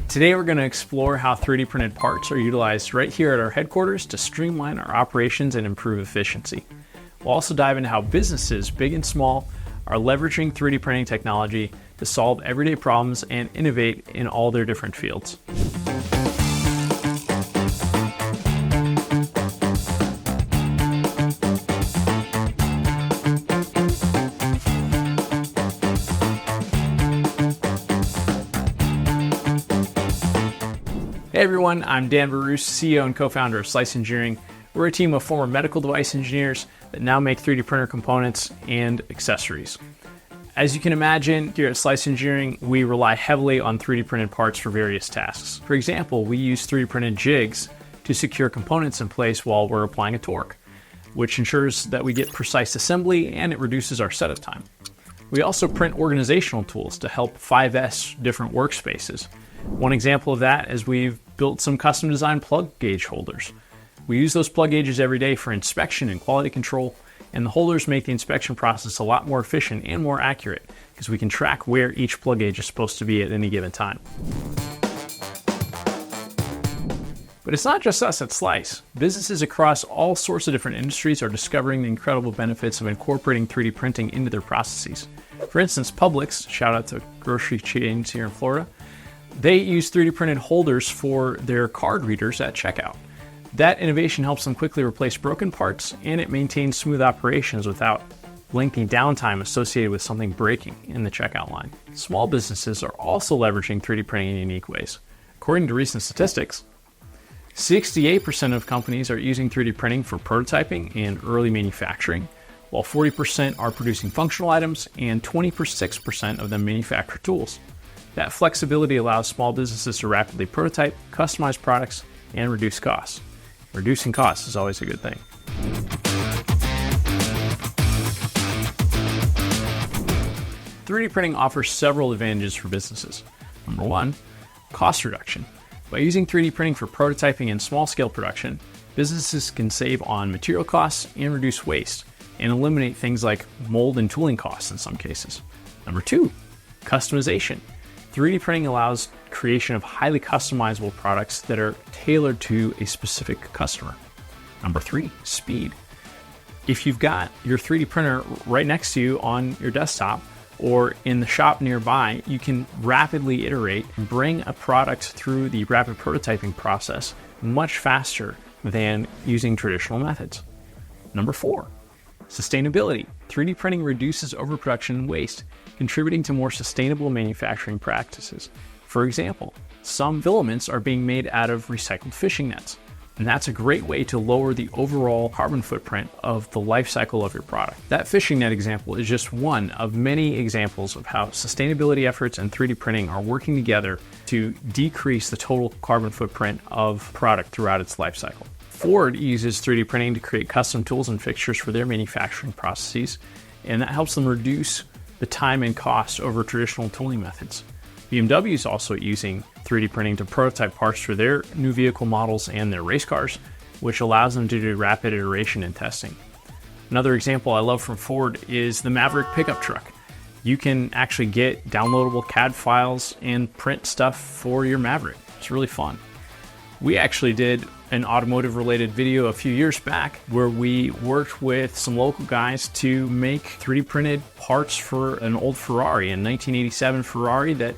Today we're going to explore how 3D printed parts are utilized right here at our headquarters to streamline our operations and improve efficiency. We'll also dive into how businesses, big and small, are leveraging 3D printing technology to solve everyday problems and innovate in all their different fields. Hey everyone, I'm Dan Verroos, CEO and co-founder of Slice Engineering. We're a team of former medical device engineers that now make 3D printer components and accessories. As you can imagine, here at Slice Engineering, we rely heavily on 3D printed parts for various tasks. For example, we use 3D printed jigs to secure components in place while we're applying a torque, which ensures that we get precise assembly and it reduces our setup time. We also print organizational tools to help 5S different workspaces. One example of that is we've built some custom designed plug gauge holders. We use those plug gauges every day for inspection and quality control, and the holders make the inspection process a lot more efficient and more accurate because we can track where each plug gauge is supposed to be at any given time. But it's not just us at Slice. Businesses across all sorts of different industries are discovering the incredible benefits of incorporating 3D printing into their processes. For instance, Publix, shout out to grocery chains here in Florida, they use 3D printed holders for their card readers at checkout. That innovation helps them quickly replace broken parts, and it maintains smooth operations without lengthy downtime associated with something breaking in the checkout line. Small businesses are also leveraging 3D printing in unique ways. According to recent statistics, 68% of companies are using 3D printing for prototyping and early manufacturing, while 40% are producing functional items and 26% of them manufacture tools. That flexibility allows small businesses to rapidly prototype, customize products, and reduce costs. Reducing costs is always a good thing. "3D printing offers several advantages for businesses. Number one, cost reduction. By using 3D printing for prototyping and small-scale production, businesses can save on material costs and reduce waste, and eliminate things like mold and tooling costs in some cases. Number two, customization. 3D printing allows creation of highly customizable products that are tailored to a specific customer. Number three, speed. If you've got your 3D printer right next to you on your desktop or in the shop nearby, you can rapidly iterate and bring a product through the rapid prototyping process much faster than using traditional methods. Number four, sustainability. 3D printing reduces overproduction and waste, contributing to more sustainable manufacturing practices. For example, some filaments are being made out of recycled fishing nets, and that's a great way to lower the overall carbon footprint of the life cycle of your product. That fishing net example is just one of many examples of how sustainability efforts and 3D printing are working together to decrease the total carbon footprint of product throughout its life cycle. Ford uses 3D printing to create custom tools and fixtures for their manufacturing processes, and that helps them reduce the time and cost over traditional tooling methods. BMW is also using 3D printing to prototype parts for their new vehicle models and their race cars, which allows them to do rapid iteration and testing. Another example I love from Ford is the Maverick pickup truck. You can actually get downloadable CAD files and print stuff for your Maverick. It's really fun. We actually did an automotive related video a few years back where we worked with some local guys to make 3D printed parts for an old Ferrari, a 1987 Ferrari that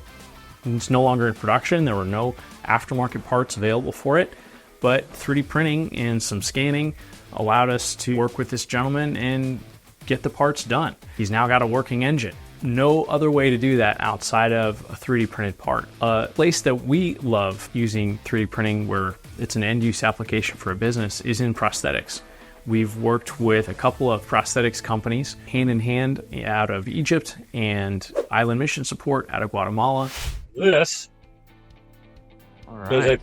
is no longer in production. There were no aftermarket parts available for it, but 3D printing and some scanning allowed us to work with this gentleman and get the parts done. He's now got a working engine. No other way to do that outside of a 3D printed part. A place that we love using 3D printing where it's an end-use application for a business is in prosthetics. We've worked with a couple of prosthetics companies hand in hand out of Egypt and Island Mission Support out of Guatemala. This is a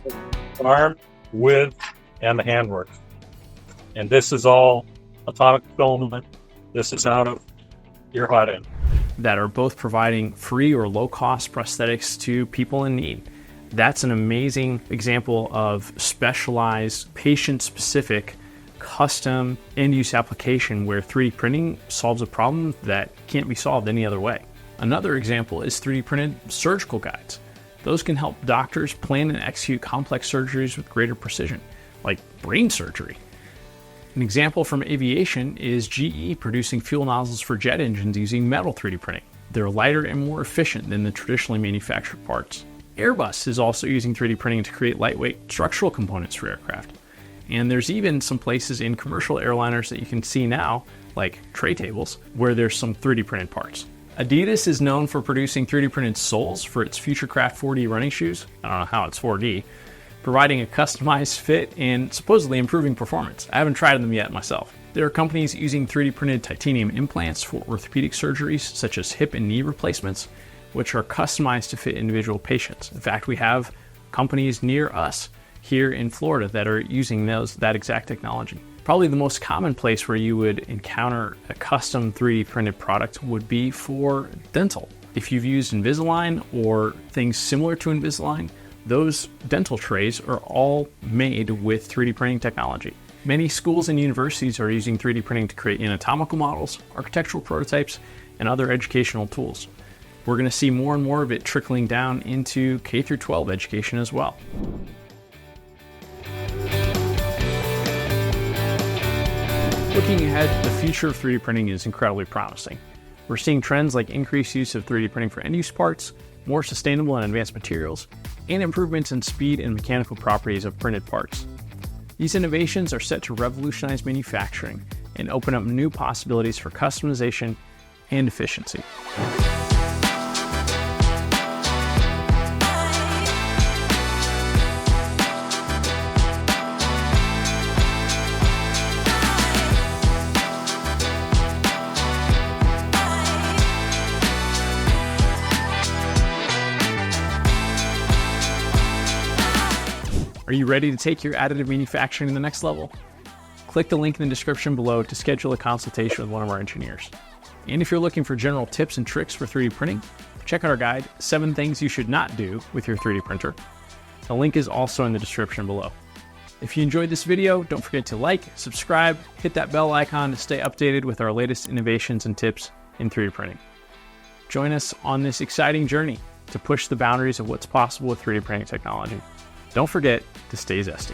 arm, width, and the handwork. And this is all atomic filament. This is out of your hotend. That are both providing free or low-cost prosthetics to people in need. That's an amazing example of specialized, patient-specific custom end-use application where 3D printing solves a problem that can't be solved any other way. Another example is 3D printed surgical guides. Those can help doctors plan and execute complex surgeries with greater precision, like brain surgery. An example from aviation is GE producing fuel nozzles for jet engines using metal 3D printing. They're lighter and more efficient than the traditionally manufactured parts. Airbus is also using 3D printing to create lightweight structural components for aircraft. And there's even some places in commercial airliners that you can see now, like tray tables, where there's some 3D printed parts. Adidas is known for producing 3D printed soles for its Futurecraft 4D running shoes. I don't know how it's 4D, providing a customized fit and supposedly improving performance. I haven't tried them yet myself. There are companies using 3D printed titanium implants for orthopedic surgeries, such as hip and knee replacements, which are customized to fit individual patients. In fact, we have companies near us here in Florida that are using that exact technology. Probably the most common place where you would encounter a custom 3D printed product would be for dental. If you've used Invisalign or things similar to Invisalign, those dental trays are all made with 3D printing technology. Many schools and universities are using 3D printing to create anatomical models, architectural prototypes, and other educational tools. We're going to see more and more of it trickling down into K-12 education as well. Looking ahead, the future of 3D printing is incredibly promising. We're seeing trends like increased use of 3D printing for end-use parts, more sustainable and advanced materials, and improvements in speed and mechanical properties of printed parts. These innovations are set to revolutionize manufacturing and open up new possibilities for customization and efficiency. Are you ready to take your additive manufacturing to the next level? Click the link in the description below to schedule a consultation with one of our engineers. And if you're looking for general tips and tricks for 3D printing, check out our guide, 7 Things You Should Not Do with Your 3D Printer. The link is also in the description below. If you enjoyed this video, don't forget to like, subscribe, hit that bell icon to stay updated with our latest innovations and tips in 3D printing. Join us on this exciting journey to push the boundaries of what's possible with 3D printing technology. Don't forget to stay zesty.